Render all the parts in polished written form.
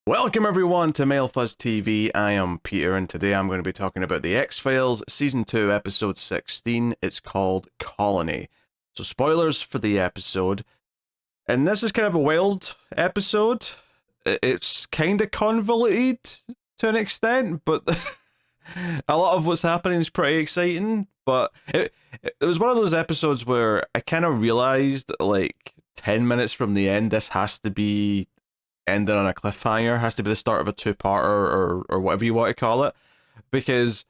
Welcome everyone to Mail Fuzz TV. I am Peter, and today I'm going to be talking about the X-Files Season 2, Episode 16. It's called Colony. So spoilers for the episode. And this is kind of a wild episode. It's kind of convoluted to an extent, but a lot of what's happening is pretty exciting. But it was one of those episodes where I kind of realized, like, 10 minutes from the end, this has to be ending on a cliffhanger, has to be the start of a two-parter or whatever you want to call it, because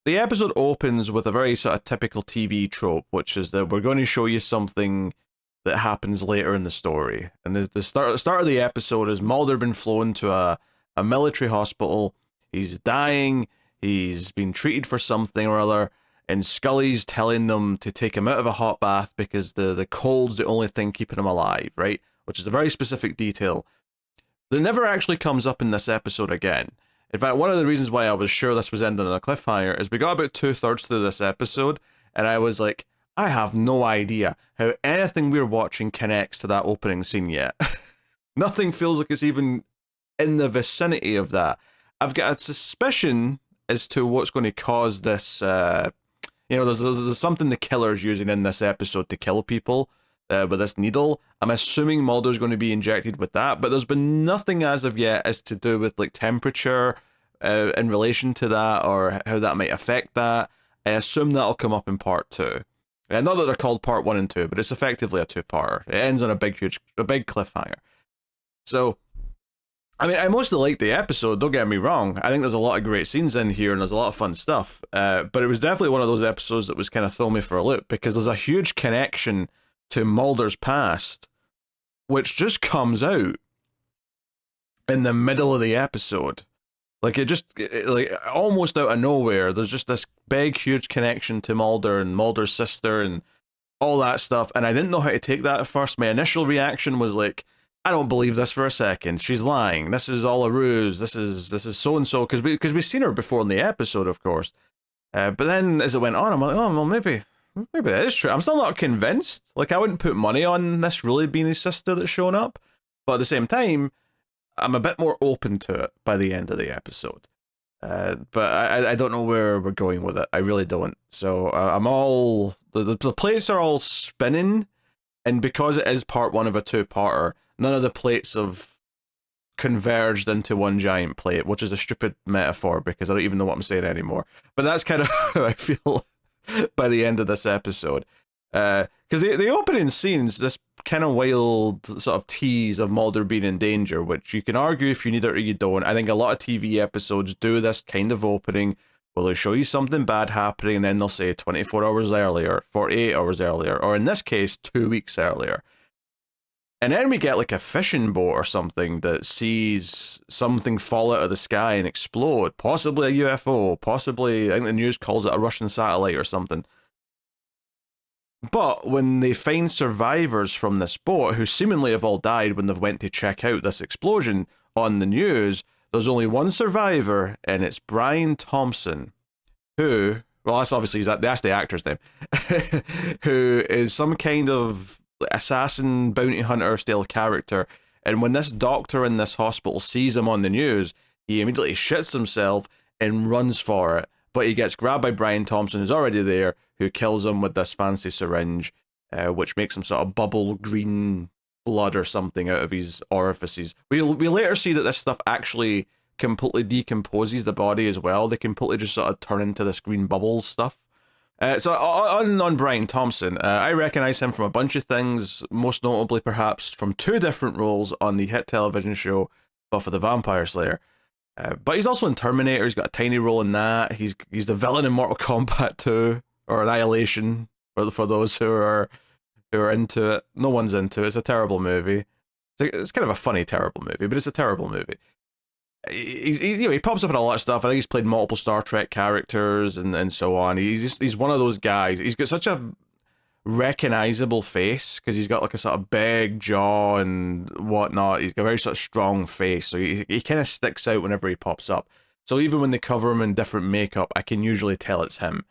the episode opens with a very sort of typical TV trope, which is that we're going to show you something that happens later in the story. And the start of the episode is Mulder been flown to a military hospital. He's dying. He's been treated for something or other, and Scully's telling them to take him out of a hot bath because the cold's the only thing keeping him alive, right? Which is a very specific detail that never actually comes up in this episode again. In fact, one of the reasons why I was sure this was ending on a cliffhanger is we got about 2/3 through this episode, and I was like, I have no idea how anything we're watching connects to that opening scene yet. Nothing feels like it's even in the vicinity of that. I've got a suspicion as to what's going to cause this. There's something the killer's using in this episode to kill people. With this needle. I'm assuming Mulder's going to be injected with that, but there's been nothing as of yet as to do with like temperature in relation to that or how that might affect that. I assume that'll come up in part 2. Not that they're called part 1 and 2, but it's effectively a two-parter. It ends on a big cliffhanger. So, I mean, I mostly like the episode, don't get me wrong. I think there's a lot of great scenes in here and there's a lot of fun stuff. But it was definitely one of those episodes that was kind of throwing me for a loop because there's a huge connection to Mulder's past, which just comes out in the middle of the episode. Like, like, almost out of nowhere, there's just this big, huge connection to Mulder and Mulder's sister and all that stuff, and I didn't know how to take that at first. My initial reaction was like, I don't believe this for a second. She's lying. This is all a ruse. This is so-and-so, because we've seen her before in the episode, of course. But then, as it went on, I'm like, oh, well, maybe that is true. I'm still not convinced. Like, I wouldn't put money on this really being his sister that's shown up. But at the same time, I'm a bit more open to it by the end of the episode. But I don't know where we're going with it. I really don't. So I'm all... The plates are all spinning. And because it is part 1 of a two-parter, none of the plates have converged into one giant plate, which is a stupid metaphor because I don't even know what I'm saying anymore. But that's kind of how I feel by the end of this episode, because the opening scenes, this kind of wild sort of tease of Mulder being in danger, which you can argue if you need it or you don't. I think a lot of TV episodes do this kind of opening where they show you something bad happening and then they'll say 24 hours earlier, 48 hours earlier, or in this case 2 weeks earlier. And then we get like a fishing boat or something that sees something fall out of the sky and explode. Possibly a UFO, possibly, I think the news calls it a Russian satellite or something. But when they find survivors from this boat who seemingly have all died when they went to check out this explosion on the news, there's only one survivor, and it's Brian Thompson, who, well, that's obviously, that's the actor's name, who is some kind of assassin, bounty hunter style character. And when this doctor in this hospital sees him on the news, he immediately shits himself and runs for it. But he gets grabbed by Brian Thompson, who's already there, who kills him with this fancy syringe, which makes him sort of bubble green blood or something out of his orifices. We later see that this stuff actually completely decomposes the body as well. They completely just sort of turn into this green bubbles stuff. So on Brian Thompson, I recognize him from a bunch of things, most notably perhaps from 2 different roles on the hit television show Buffy the Vampire Slayer. But he's also in Terminator. He's got a tiny role in that. He's the villain in Mortal Kombat 2, or Annihilation, for those who are into it. No one's into it. It's a terrible movie. It's kind of a funny terrible movie, but it's a terrible movie. He pops up in a lot of stuff. I think he's played multiple Star Trek characters and so on. He's one of those guys. He's got such a recognizable face because he's got like a sort of big jaw and whatnot. He's got a very sort of strong face, so he kind of sticks out whenever he pops up. So even when they cover him in different makeup, I can usually tell it's him.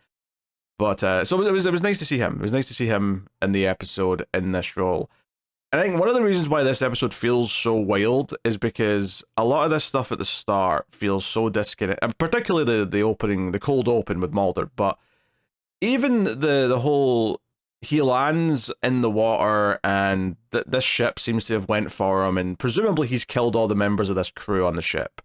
But so it was nice to see him. It was nice to see him in the episode in this role. And I think one of the reasons why this episode feels so wild is because a lot of this stuff at the start feels so disconnected, and particularly the opening, the cold open with Mulder, but even the whole, he lands in the water and this ship seems to have went for him, and presumably he's killed all the members of this crew on the ship.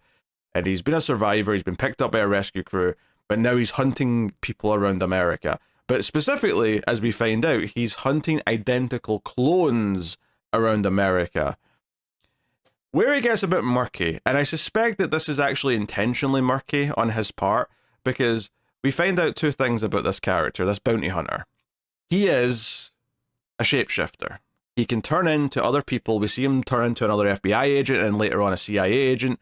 And he's been a survivor, he's been picked up by a rescue crew, but now he's hunting people around America. But specifically, as we find out, he's hunting identical clones around America. Where it gets a bit murky, and I suspect that this is actually intentionally murky on his part, because we find out two things about this character, this bounty hunter. He is a shapeshifter. He can turn into other people. We see him turn into another FBI agent and later on a CIA agent.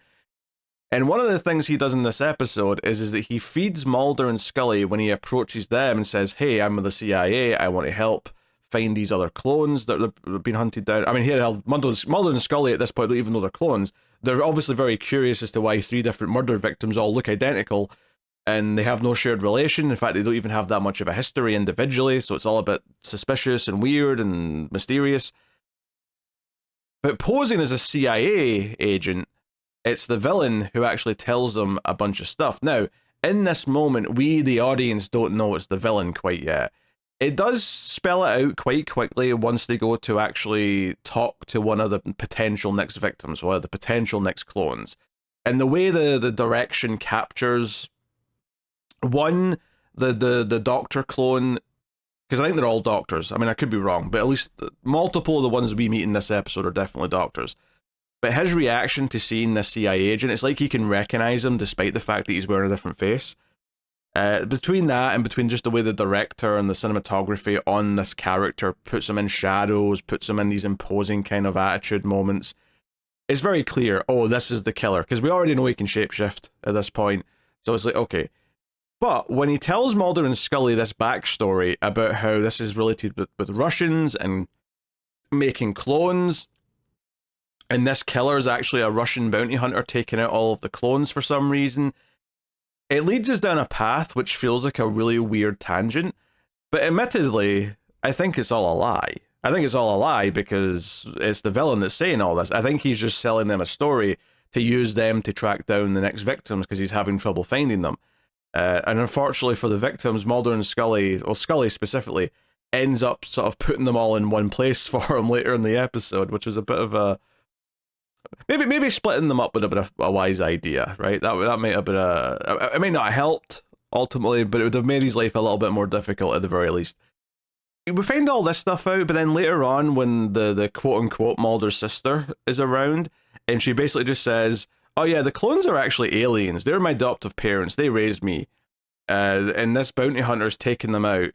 And one of the things he does in this episode is that he feeds Mulder and Scully when he approaches them and says, hey, I'm with the CIA, I want to help find these other clones that have been hunted down. I mean, here, Mulder and Scully at this point, even though they're clones, they're obviously very curious as to why 3 different murder victims all look identical, and they have no shared relation. In fact, they don't even have that much of a history individually, so it's all a bit suspicious and weird and mysterious. But posing as a CIA agent, it's the villain who actually tells them a bunch of stuff. Now, in this moment, we, the audience, don't know it's the villain quite yet. It does spell it out quite quickly once they go to actually talk to one of the potential next victims, one of the potential next clones. And the way the direction captures, one, the doctor clone, because I think they're all doctors. I mean, I could be wrong, but at least multiple of the ones we meet in this episode are definitely doctors. But his reaction to seeing this CIA agent, it's like he can recognize him despite the fact that he's wearing a different face. Between that and between just the way the director and the cinematography on this character puts him in shadows, puts him in these imposing kind of attitude moments, it's very clear, oh, this is the killer. Because we already know he can shapeshift at this point. So it's like, okay. But when he tells Mulder and Scully this backstory about how this is related with Russians and making clones, and this killer is actually a Russian bounty hunter taking out all of the clones for some reason, it leads us down a path which feels like a really weird tangent. But admittedly, I think it's all a lie. I think it's all a lie because it's the villain that's saying all this. I think he's just selling them a story to use them to track down the next victims because he's having trouble finding them. And unfortunately for the victims, Mulder and Scully, or Scully specifically, ends up sort of putting them all in one place for him later in the episode, which is a bit of a... Maybe splitting them up would have been a wise idea, right? That might have been it may not have helped, ultimately, but it would have made his life a little bit more difficult at the very least. We find all this stuff out, but then later on, when the quote-unquote Mulder's sister is around, and she basically just says, oh yeah, the clones are actually aliens. They're my adoptive parents. They raised me. And this bounty hunter's taking them out.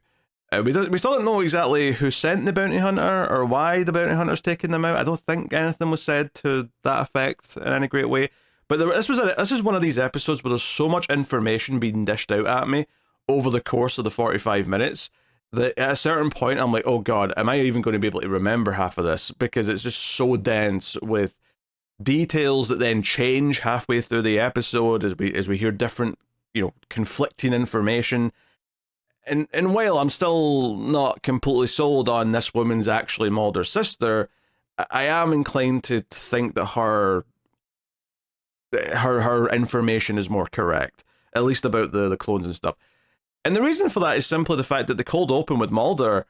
We still don't know exactly who sent the bounty hunter or why the bounty hunter's taking them out. I don't think anything was said to that effect in any great way. But this is one of these episodes where there's so much information being dished out at me over the course of the 45 minutes that at a certain point I'm like, oh god, am I even going to be able to remember half of this? Because it's just so dense with details that then change halfway through the episode as we hear different, conflicting information. And while I'm still not completely sold on this woman's actually Mulder's sister, I am inclined to think that her information is more correct, at least about the clones and stuff. And the reason for that is simply the fact that the cold open with Mulder,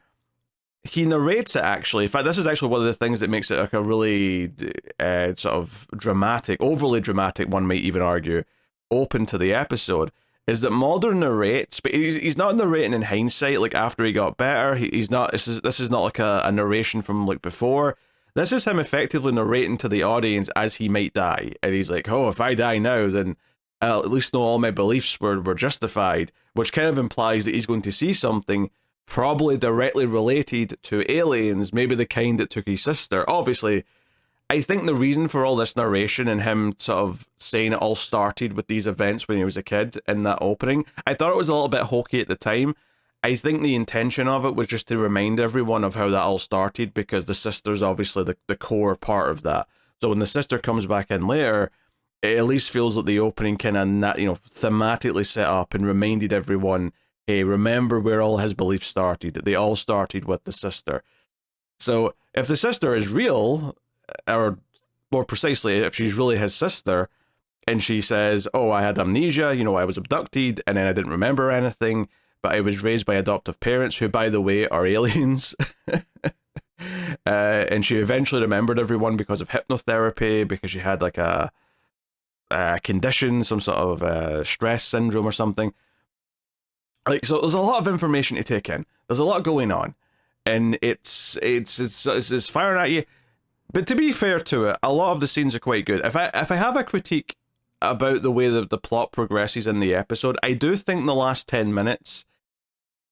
he narrates it actually. In fact, this is actually one of the things that makes it like a really sort of dramatic, overly dramatic, one might even argue, open to the episode. Is that Mulder narrates, but he's not narrating in hindsight, like after he got better. He's not. This is not like a narration from like before. This is him effectively narrating to the audience as he might die, and he's like, "Oh, if I die now, then I'll at least know all my beliefs were justified," which kind of implies that he's going to see something probably directly related to aliens, maybe the kind that took his sister. Obviously, I think the reason for all this narration and him sort of saying it all started with these events when he was a kid in that opening, I thought it was a little bit hokey at the time. I think the intention of it was just to remind everyone of how that all started, because the sister's obviously the core part of that. So when the sister comes back in later, it at least feels like the opening kind of, thematically set up and reminded everyone, hey, remember where all his beliefs started, that they all started with the sister. So if the sister is real, or more precisely, if she's really his sister, and she says, "Oh, I had amnesia. You know, I was abducted, and then I didn't remember anything, but I was raised by adoptive parents, who, by the way, are aliens." And she eventually remembered everyone because of hypnotherapy, because she had like a condition, some sort of stress syndrome or something. Like, so there's a lot of information to take in. There's a lot going on, and it's firing at you. But to be fair to it, a lot of the scenes are quite good. If I have a critique about the way that the plot progresses in the episode, I do think the last 10 minutes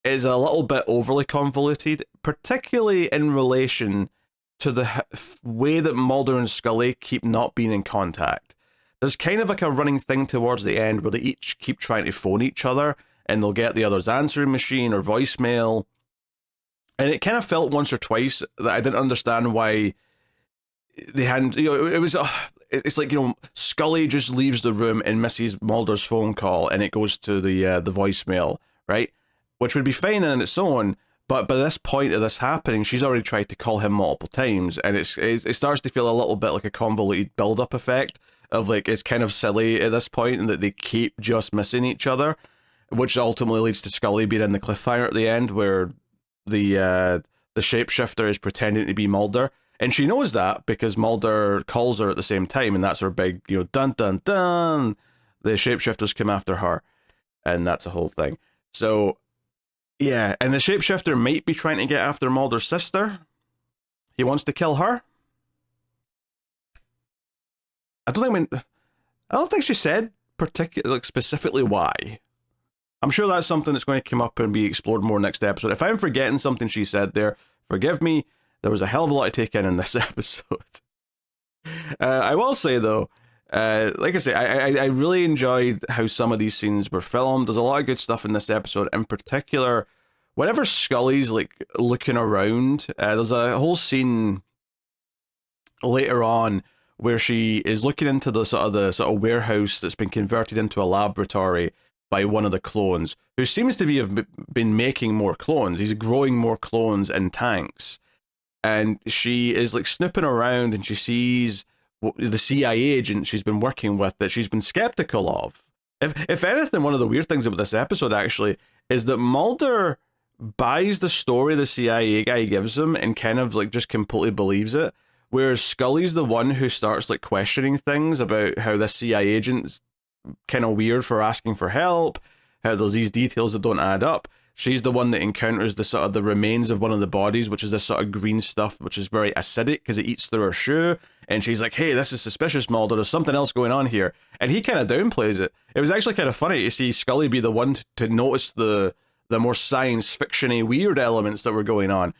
is a little bit overly convoluted, particularly in relation to the way that Mulder and Scully keep not being in contact. There's kind of like a running thing towards the end where they each keep trying to phone each other, and they'll get the other's answering machine or voicemail. And it kind of felt once or twice that I didn't understand why they hadn't, it was, it's like, Scully just leaves the room and misses Mulder's phone call, and it goes to the voicemail, right? Which would be fine in its own, but by this point of this happening, she's already tried to call him multiple times, and it starts to feel a little bit like a convoluted build-up effect of, like, it's kind of silly at this point, and that they keep just missing each other, which ultimately leads to Scully being in the cliffhanger at the end, where the shapeshifter is pretending to be Mulder, and she knows that because Mulder calls her at the same time, and that's her big, dun dun dun, the shapeshifters come after her, and that's a whole thing. So, yeah, and the shapeshifter might be trying to get after Mulder's sister. He wants to kill her. I don't think she said specifically why. I'm sure that's something that's going to come up and be explored more next episode. If I'm forgetting something she said there, forgive me. There was a hell of a lot to take in this episode. I will say, though, like I say, I really enjoyed how some of these scenes were filmed. There's a lot of good stuff in this episode. In particular, whenever Scully's like looking around, there's a whole scene later on where she is looking into the sort of warehouse that's been converted into a laboratory by one of the clones, who seems to have been making more clones. He's growing more clones in tanks. And she is like snooping around, and she sees the CIA agent she's been working with that she's been skeptical of. If anything, one of the weird things about this episode actually is that Mulder buys the story the CIA guy gives him and kind of like just completely believes it, whereas Scully's the one who starts like questioning things about how this CIA agent's kind of weird for asking for help, how there's these details that don't add up. She's the one that encounters the sort of the remains of one of the bodies, which is this sort of green stuff, which is very acidic because it eats through her shoe. And she's like, "Hey, this is suspicious, Mulder. There's something else going on here." And he kind of downplays it. It was actually kind of funny to see Scully be the one to notice the more science fiction-y weird elements that were going on.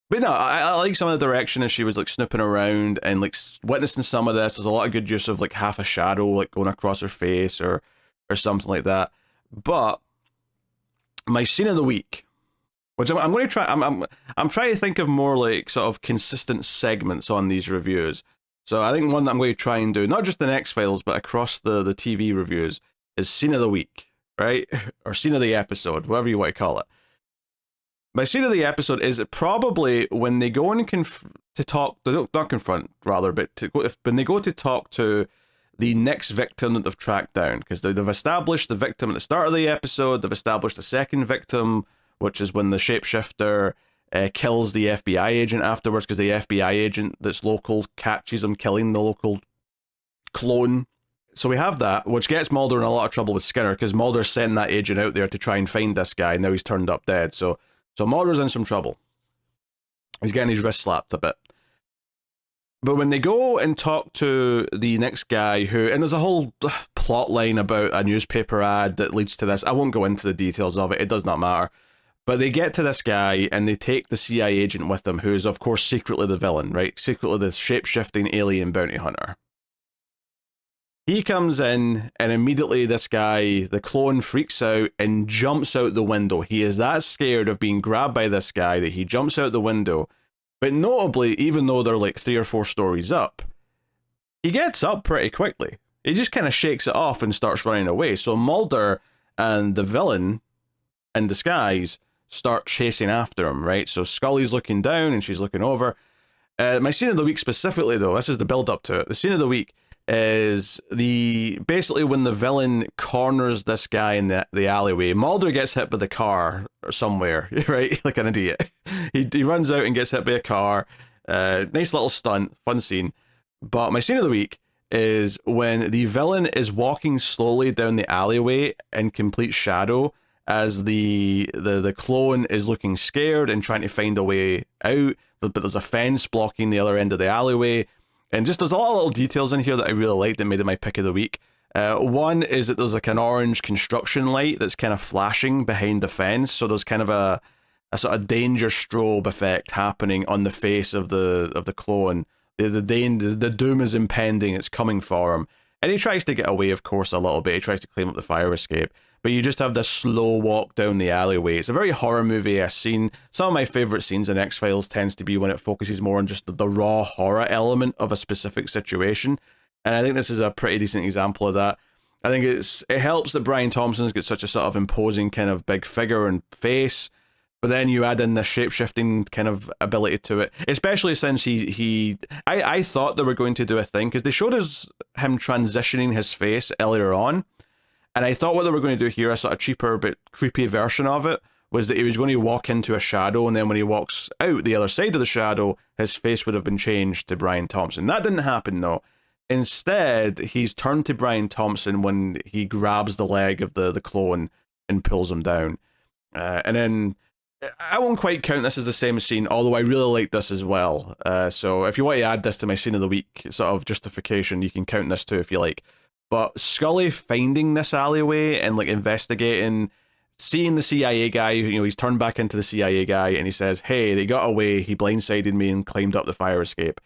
But no, I like some of the direction as she was like snooping around and like witnessing some of this. There's a lot of good use of like half a shadow like going across her face or something like that. But my scene of the week, which I'm going to try, I'm trying to think of more like sort of consistent segments on these reviews. So I think one that I'm going to try and do, not just in X-Files, but across the TV reviews, is scene of the week, right? Or scene of the episode, whatever you want to call it. My scene of the episode is probably when they go and not confront, rather, but when they go to talk to the next victim that they've tracked down, because they've established the victim at the start of the episode, they've established a second victim, which is when the shapeshifter kills the FBI agent afterwards, because the FBI agent that's local catches him killing the local clone. So we have that, which gets Mulder in a lot of trouble with Skinner, because Mulder sent that agent out there to try and find this guy, and now he's turned up dead. So Mulder's in some trouble. He's getting his wrist slapped a bit. But when they go and talk to the next guy and there's a whole plot line about a newspaper ad that leads to this. I won't go into the details of it. It does not matter. But they get to this guy and they take the CIA agent with them, who is, of course, secretly the villain, right? Secretly the shape-shifting alien bounty hunter. He comes in and immediately this guy, the clone, freaks out and jumps out the window. He is that scared of being grabbed by this guy that he jumps out the window. But notably, even though they're like 3 or 4 stories up, he gets up pretty quickly. He just kind of shakes it off and starts running away. So Mulder and the villain in disguise start chasing after him, right? So Scully's looking down and she's looking over. My scene of the week specifically, though, this is the build up to it. The scene of the week is basically when the villain corners this guy in the alleyway. Mulder gets hit by the car or somewhere, right? Like an idiot. He runs out and gets hit by a car. Nice little stunt, fun scene. But my scene of the week is when the villain is walking slowly down the alleyway in complete shadow as the clone is looking scared and trying to find a way out, but there's a fence blocking the other end of the alleyway. And just there's a lot of little details in here that I really liked that made it my pick of the week. One is that there's like an orange construction light that's kind of flashing behind the fence, so there's kind of a sort of danger strobe effect happening on the face of the clone. The doom is impending, it's coming for him. And he tries to get away, of course, a little bit. He tries to climb up the fire escape. But you just have this slow walk down the alleyway. It's a very horror movie-esque scene. Some of my favourite scenes in X-Files tends to be when it focuses more on just the raw horror element of a specific situation. And I think this is a pretty decent example of that. I think it helps that Brian Thompson's got such a sort of imposing kind of big figure and face. But then you add in the shape-shifting kind of ability to it, especially since I thought they were going to do a thing, because they showed us him transitioning his face earlier on, and I thought what they were going to do here, a sort of cheaper but creepy version of it, was that he was going to walk into a shadow, and then when he walks out the other side of the shadow, his face would have been changed to Brian Thompson. That didn't happen, though. Instead, he's turned to Brian Thompson when he grabs the leg of the clone and pulls him down. And then I won't quite count this as the same scene, although I really like this as well. So if you want to add this to my scene of the week sort of justification, you can count this too if you like. But Scully finding this alleyway and like investigating, seeing the CIA guy, he's turned back into the CIA guy, and he says, hey, they got away, he blindsided me and climbed up the fire escape.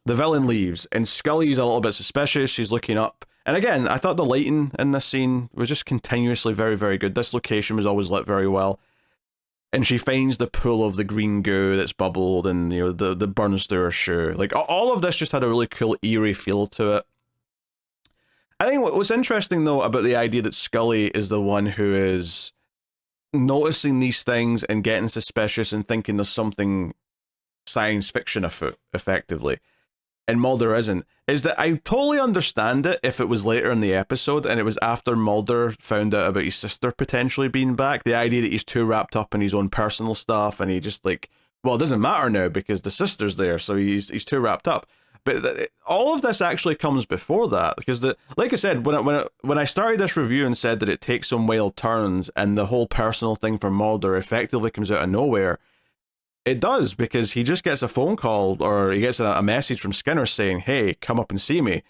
The villain leaves, and Scully's a little bit suspicious, she's looking up. And again, I thought the lighting in this scene was just continuously very, very good. This location was always lit very well. And she finds the pool of the green goo that's bubbled, and the burns through her shoe. Like all of this just had a really cool eerie feel to it. I think what's interesting though about the idea that Scully is the one who is noticing these things and getting suspicious and thinking there's something science fiction afoot, effectively, and Mulder isn't, is that I totally understand it if it was later in the episode and it was after Mulder found out about his sister potentially being back. The idea that he's too wrapped up in his own personal stuff and he just like, well, it doesn't matter now because the sister's there, so he's too wrapped up. But all of this actually comes before that, because like I said, when I started this review and said that it takes some wild turns and the whole personal thing for Mulder effectively comes out of nowhere, it does, because he just gets a phone call or he gets a message from Skinner saying, hey, come up and see me.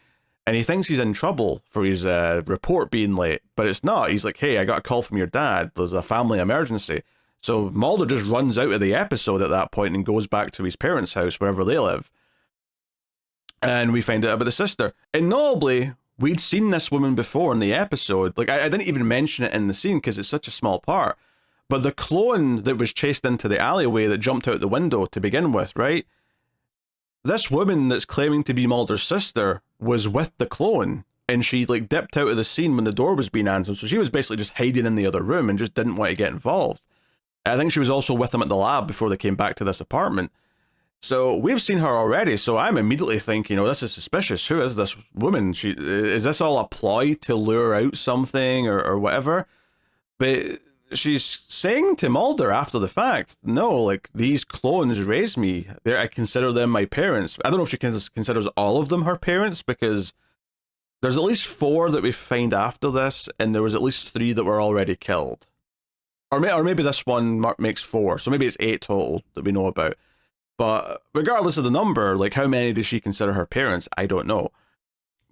And he thinks he's in trouble for his report being late, but it's not. He's like, hey, I got a call from your dad. There's a family emergency. So Mulder just runs out of the episode at that point and goes back to his parents' house, wherever they live. And we find out about the sister. And notably, we'd seen this woman before in the episode. Like, I didn't even mention it in the scene because it's such a small part. But the clone that was chased into the alleyway that jumped out the window to begin with, right? This woman that's claiming to be Mulder's sister was with the clone. And she, like, dipped out of the scene when the door was being answered. So she was basically just hiding in the other room and just didn't want to get involved. I think she was also with him at the lab before they came back to this apartment. So we've seen her already, so I'm immediately thinking, this is suspicious. Who is this woman? Is this all a ploy to lure out something or whatever? But she's saying to Mulder after the fact, no, like, these clones raised me. I consider them my parents. I don't know if she considers all of them her parents, because there's at least 4 that we find after this, and there was at least 3 that were already killed. Or maybe this one makes 4, so maybe it's 8 total that we know about. But regardless of the number, like, how many does she consider her parents? I don't know.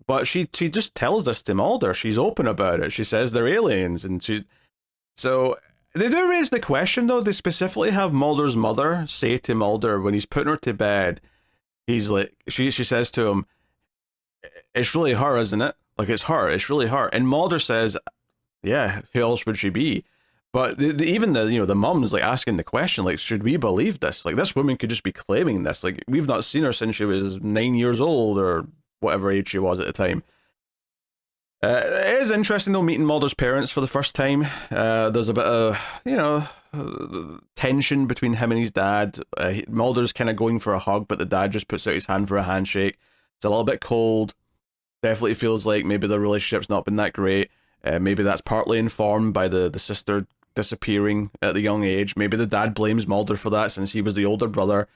But she just tells this to Mulder. She's open about it. She says they're aliens, and so they do raise the question, though. They specifically have Mulder's mother say to Mulder when he's putting her to bed, he's like, she says to him, it's really her, isn't it? Like, it's her. It's really her. And Mulder says, yeah, who else would she be? But even the mum's like asking the question, like, should we believe this? Like, this woman could just be claiming this. Like, we've not seen her since she was 9 years old or whatever age she was at the time. It is interesting though meeting Mulder's parents for the first time. There's a bit of, tension between him and his dad. Mulder's kind of going for a hug, but the dad just puts out his hand for a handshake. It's a little bit cold. Definitely feels like maybe the relationship's not been that great. Maybe that's partly informed by the sister disappearing at the young age. Maybe the dad blames Mulder for that since he was the older brother,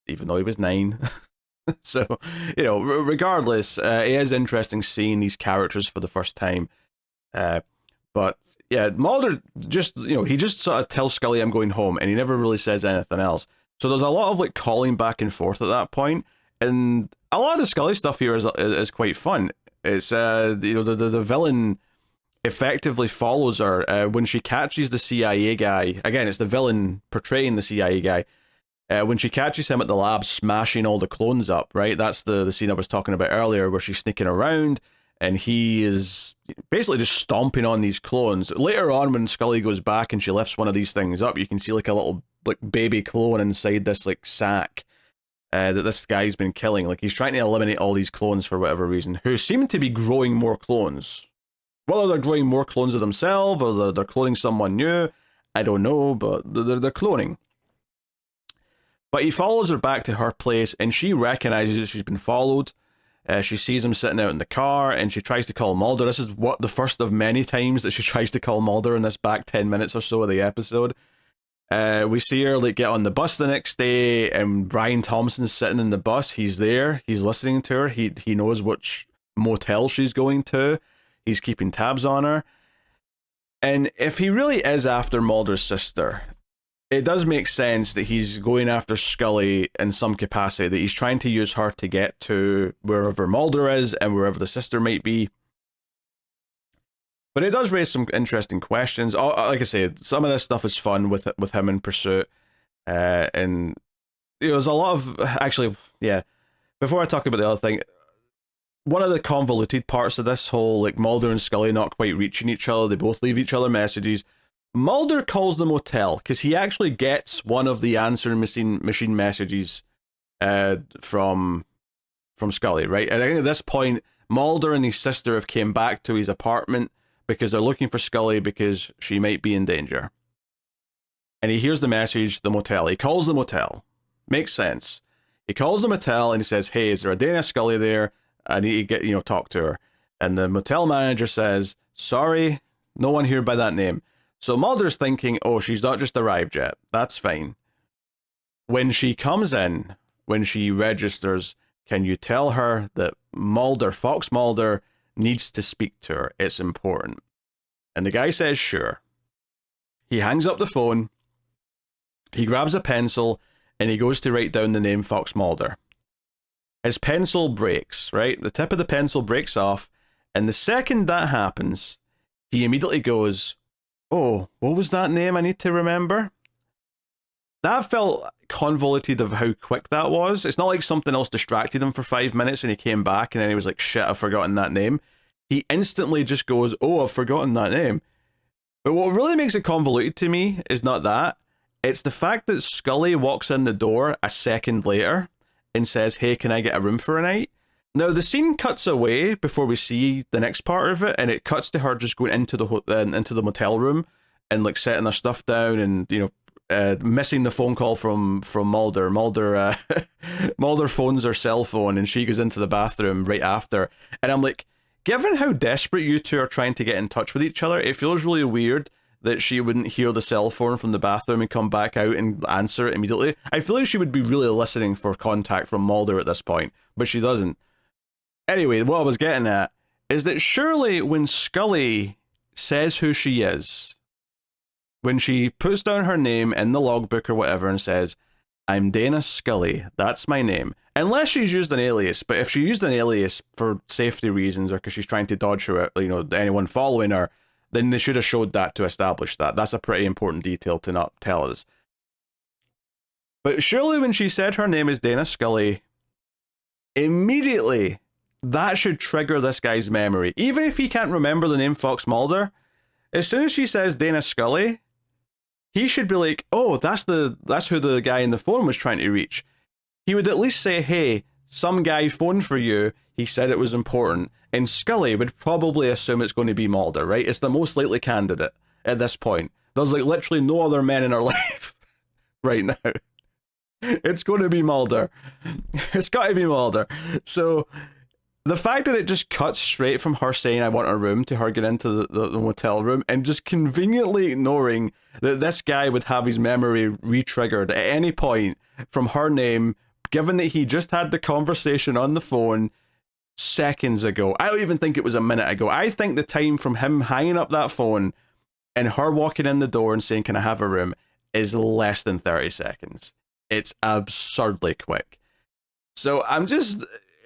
even though he was 9. So, regardless, it is interesting seeing these characters for the first time. But yeah, Mulder just, he just sort of tells Scully, I'm going home, and he never really says anything else. So there's a lot of like calling back and forth at that point, and a lot of the Scully stuff here is quite fun. It's the villain effectively follows her when she catches the CIA guy. Again, it's the villain portraying the CIA guy. When she catches him at the lab smashing all the clones up, right? That's the scene I was talking about earlier where she's sneaking around and he is basically just stomping on these clones. Later on, when Scully goes back and she lifts one of these things up, you can see like a little like baby clone inside this like sack that this guy's been killing. Like he's trying to eliminate all these clones for whatever reason, who seem to be growing more clones. Whether they're growing more clones of themselves or they're cloning someone new, I don't know, but they're cloning. But he follows her back to her place and she recognizes that she's been followed. She sees him sitting out in the car and she tries to call Mulder. This is the first of many times that she tries to call Mulder in this back 10 minutes or so of the episode. We see her like get on the bus the next day and Brian Thompson's sitting in the bus. He's there. He's listening to her. He knows which motel she's going to. He's keeping tabs on her. And if he really is after Mulder's sister, it does make sense that he's going after Scully in some capacity, that he's trying to use her to get to wherever Mulder is and wherever the sister might be. But it does raise some interesting questions. Like I said, some of this stuff is fun with him in pursuit. And there's a lot of... Actually, yeah, before I talk about the other thing, one of the convoluted parts of this whole, like, Mulder and Scully not quite reaching each other, they both leave each other messages. Mulder calls the motel because he actually gets one of the answering machine messages from Scully, right? And I think at this point, Mulder and his sister have came back to his apartment because they're looking for Scully because she might be in danger. And he hears the message, the motel. He calls the motel. Makes sense. He calls the motel and he says, hey, is there a Dana Scully there? I need to get, talk to her. And the motel manager says, sorry, no one here by that name. So Mulder's thinking, oh, she's not just arrived yet. That's fine. When she comes in, when she registers, can you tell her that Fox Mulder, needs to speak to her? It's important. And the guy says, sure. He hangs up the phone. He grabs a pencil and he goes to write down the name Fox Mulder. His pencil breaks, right? The tip of the pencil breaks off. And the second that happens, he immediately goes, oh, what was that name I need to remember? That felt convoluted of how quick that was. It's not like something else distracted him for 5 minutes and he came back and then he was like, shit, I've forgotten that name. He instantly just goes, oh, I've forgotten that name. But what really makes it convoluted to me is not that. It's the fact that Scully walks in the door a second later and says, hey, can I get a room for a night? Now, the scene cuts away before we see the next part of it, and it cuts to her just going into the motel room and like setting her stuff down and, missing the phone call from Mulder. Mulder phones her cell phone and she goes into the bathroom right after. And I'm like, given how desperate you two are trying to get in touch with each other, it feels really weird that she wouldn't hear the cell phone from the bathroom and come back out and answer it immediately. I feel like she would be really listening for contact from Mulder at this point, but she doesn't. Anyway, what I was getting at is that surely when Scully says who she is, when she puts down her name in the logbook or whatever and says, I'm Dana Scully, that's my name, unless she's used an alias, but if she used an alias for safety reasons or because she's trying to dodge her, anyone following her, then they should have showed that to establish that. That's a pretty important detail to not tell us. But surely when she said her name is Dana Scully, immediately that should trigger this guy's memory. Even if he can't remember the name Fox Mulder, as soon as she says Dana Scully, he should be like, oh, that's who the guy in the phone was trying to reach. He would at least say, hey, some guy phoned for you, he said it was important. And Scully would probably assume it's going to be Mulder, right? It's the most likely candidate at this point. There's like literally no other men in her life right now. It's going to be Mulder. It's got to be Mulder. So the fact that it just cuts straight from her saying I want a room to her getting into the motel room and just conveniently ignoring that this guy would have his memory re-triggered at any point from her name, given that he just had the conversation on the phone seconds ago. I don't even think it was a minute ago. I think the time from him hanging up that phone and her walking in the door and saying, can I have a room, is less than 30 seconds. It's absurdly quick. So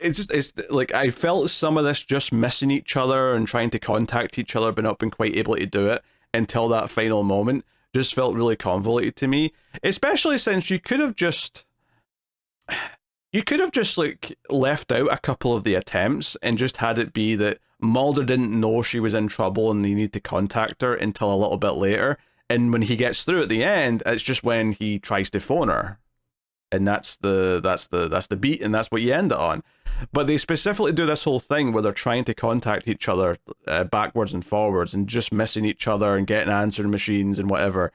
it's like I felt some of this just missing each other and trying to contact each other but not being quite able to do it until that final moment just felt really convoluted to me, especially since you could have just like left out a couple of the attempts and just had it be that Mulder didn't know she was in trouble and he needed to contact her until a little bit later, and when he gets through at the end, it's just when he tries to phone her. And that's the beat, and that's what you end it on. But they specifically do this whole thing where they're trying to contact each other backwards and forwards and just missing each other and getting answering machines and whatever.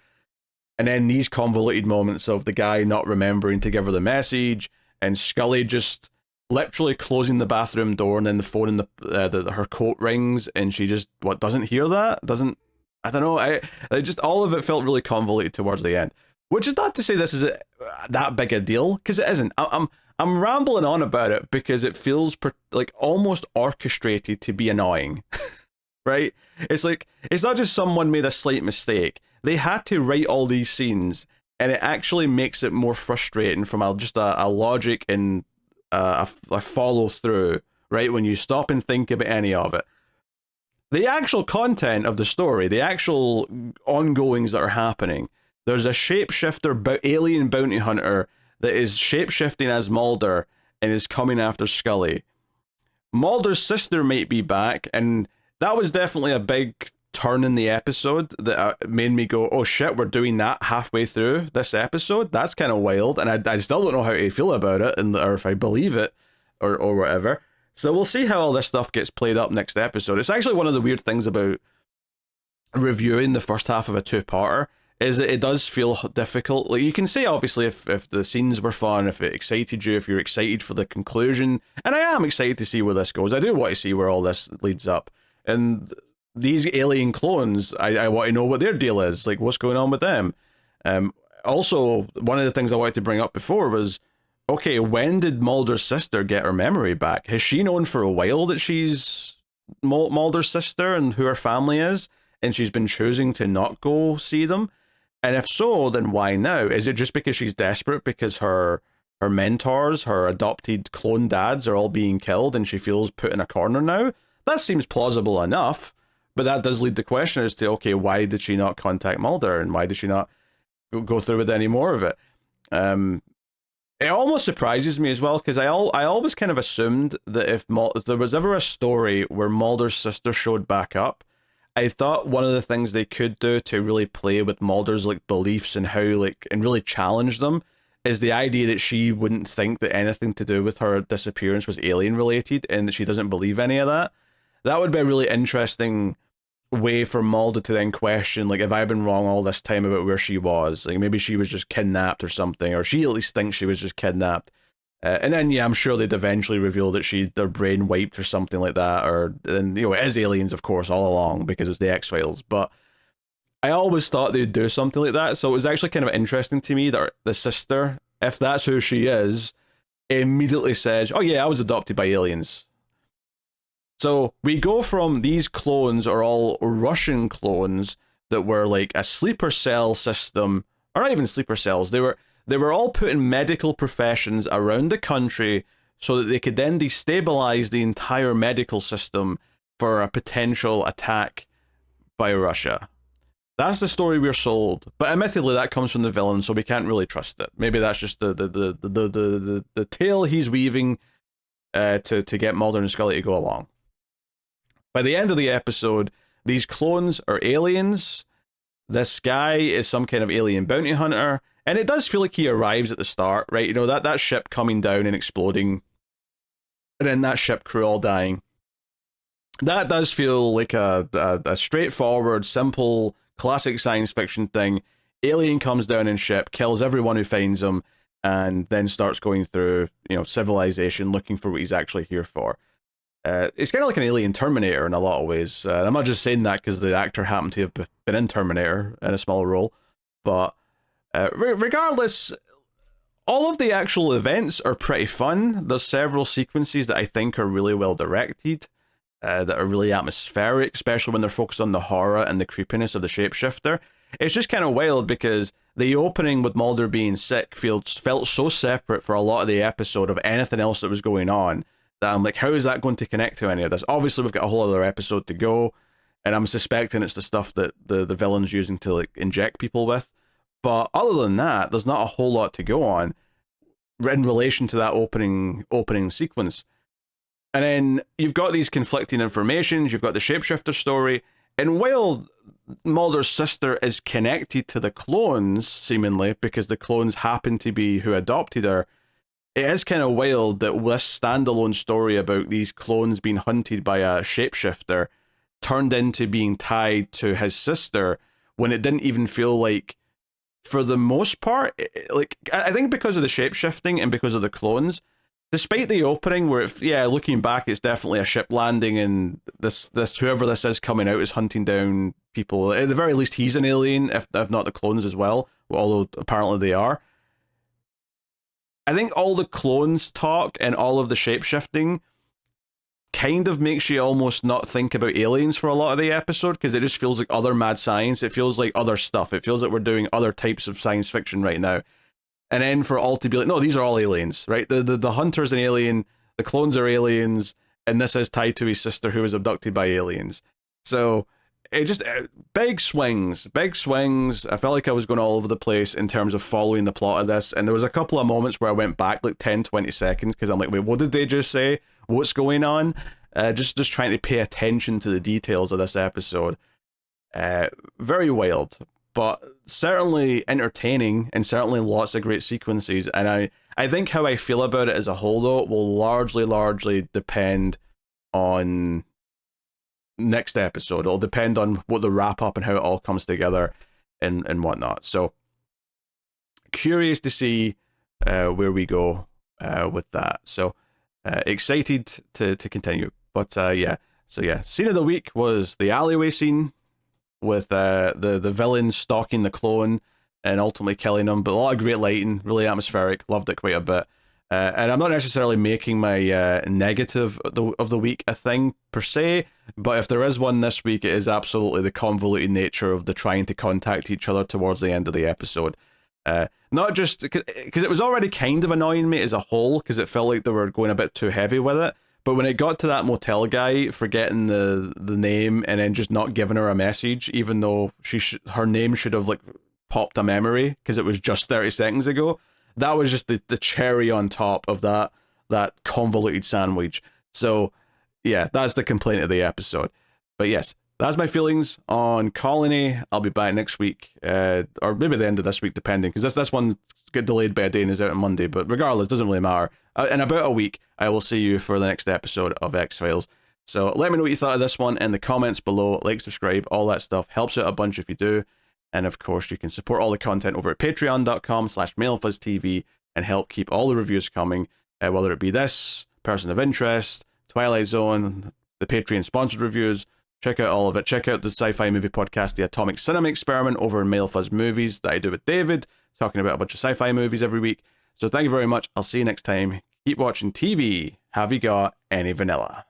And then these convoluted moments of the guy not remembering to give her the message and Scully just literally closing the bathroom door and then the phone in her coat rings and she just doesn't hear that, I don't know. I just all of it felt really convoluted towards the end. Which is not to say this is that big a deal, because it isn't. I'm rambling on about it because it feels like almost orchestrated to be annoying, right? It's like, it's not just someone made a slight mistake. They had to write all these scenes, and it actually makes it more frustrating from just a logic and a follow through, right? When you stop and think about any of it. The actual content of the story, the actual ongoings that are happening, there's a shapeshifter alien bounty hunter that is shapeshifting as Mulder and is coming after Scully. Mulder's sister might be back, and that was definitely a big turn in the episode that made me go, oh shit, we're doing that halfway through this episode? That's kind of wild, and I still don't know how to feel about it, or if I believe it, or whatever. So we'll see how all this stuff gets played up next episode. It's actually one of the weird things about reviewing the first half of a two-parter, is that it does feel difficult. Like, you can say, obviously, if the scenes were fun, if it excited you, if you're excited for the conclusion, and I am excited to see where this goes. I do want to see where all this leads up. And these alien clones, I want to know what their deal is, like what's going on with them. Also, one of the things I wanted to bring up before was, okay, when did Mulder's sister get her memory back? Has she known for a while that she's Mulder's sister and who her family is, and she's been choosing to not go see them? And if so, then why now? Is it just because she's desperate because her mentors, her adopted clone dads, are all being killed and she feels put in a corner now? That seems plausible enough, but that does lead the question as to, okay, why did she not contact Mulder, and why did she not go through with any more of it? It almost surprises me as well, because I always kind of assumed that if there was ever a story where Mulder's sister showed back up, I thought one of the things they could do to really play with Mulder's like beliefs and how and really challenge them is the idea that she wouldn't think that anything to do with her disappearance was alien related and that she doesn't believe any of that. That would be a really interesting way for Mulder to then question, like, have I been wrong all this time about where she was? Like, maybe she was just kidnapped or something, or she at least thinks she was just kidnapped. And then, yeah, I'm sure they'd eventually reveal that their brain wiped or something like that, and it is aliens, of course, all along, because it's the X-Files, but I always thought they'd do something like that, so it was actually kind of interesting to me that the sister, if that's who she is, immediately says, oh yeah, I was adopted by aliens. So we go from these clones are all Russian clones that were like a sleeper cell system, or not even sleeper cells, they were all put in medical professions around the country so that they could then destabilize the entire medical system for a potential attack by Russia. That's the story we're sold, but admittedly that comes from the villain, so we can't really trust it. Maybe that's just the tale he's weaving to get Mulder and Scully to go along. By the end of the episode, these clones are aliens. This guy is some kind of alien bounty hunter, and it does feel like he arrives at the start, right? You know, that ship coming down and exploding, and then that ship crew all dying. That does feel like a straightforward, simple, classic science fiction thing. Alien comes down in ship, kills everyone who finds him, and then starts going through, civilization, looking for what he's actually here for. It's kind of like an alien Terminator in a lot of ways. I'm not just saying that because the actor happened to have been in Terminator in a small role, but regardless, all of the actual events are pretty fun. There's several sequences that I think are really well directed, that are really atmospheric, especially when they're focused on the horror and the creepiness of the shapeshifter. It's just kind of wild because the opening with Mulder being sick felt so separate for a lot of the episode of anything else that was going on, that I'm like, how is that going to connect to any of this? Obviously, we've got a whole other episode to go, and I'm suspecting it's the stuff that the villain's using to like inject people with. But other than that, there's not a whole lot to go on in relation to that opening sequence. And then you've got these conflicting informations, you've got the shapeshifter story, and while Mulder's sister is connected to the clones, seemingly, because the clones happen to be who adopted her, it is kind of wild that this standalone story about these clones being hunted by a shapeshifter turned into being tied to his sister when it didn't even feel like, for the most part, like, I think because of the shapeshifting and because of the clones, despite the opening where, looking back, it's definitely a ship landing and this whoever this is coming out is hunting down people. At the very least, he's an alien, if not the clones as well, although apparently they are. I think all the clones talk and all of the shapeshifting kind of makes you almost not think about aliens for a lot of the episode, because it just feels like other mad science. It feels like other stuff. It feels like we're doing other types of science fiction right now. And then for all to be like, no, these are all aliens, right? The hunter's an alien, the clones are aliens, and this is tied to his sister who was abducted by aliens. So it just, big swings. I felt like I was going all over the place in terms of following the plot of this. And there was a couple of moments where I went back like 10, 20 seconds because I'm like, wait, what did they just say? What's going on? Just trying to pay attention to the details of this episode. Very wild, but certainly entertaining and certainly lots of great sequences. And I think how I feel about it as a whole, though, will largely depend on next episode. It'll depend on what the wrap up and how it all comes together and whatnot. So curious to see where we go with that. So excited to continue. But scene of the week was the alleyway scene with the villain stalking the clone and ultimately killing him. But a lot of great lighting, really atmospheric. Loved it quite a bit. And I'm not necessarily making my negative of the week a thing per se, but if there is one this week, it is absolutely the convoluted nature of the trying to contact each other towards the end of the episode. Not just because it was already kind of annoying me as a whole, because it felt like they were going a bit too heavy with it. But when it got to that motel guy forgetting the name and then just not giving her a message, even though her name should have like popped a memory because it was just 30 seconds ago, that was just the cherry on top of that convoluted sandwich. So yeah, that's the complaint of the episode. But yes, that's my feelings on Colony. I'll be back next week, or maybe the end of this week, depending, because this one got delayed by a day and is out on Monday. But regardless, doesn't really matter. In about a week, I will see you for the next episode of X-Files. So let me know what you thought of this one in the comments below. Like, subscribe, all that stuff. Helps out a bunch if you do. And of course, you can support all the content over at patreon.com/MailFuzzTV and help keep all the reviews coming, whether it be this, Person of Interest, Twilight Zone, the Patreon sponsored reviews. Check out all of it. Check out the sci-fi movie podcast, The Atomic Cinema Experiment, over in MailFuzz Movies that I do with David, talking about a bunch of sci-fi movies every week. So thank you very much. I'll see you next time. Keep watching TV. Have you got any vanilla?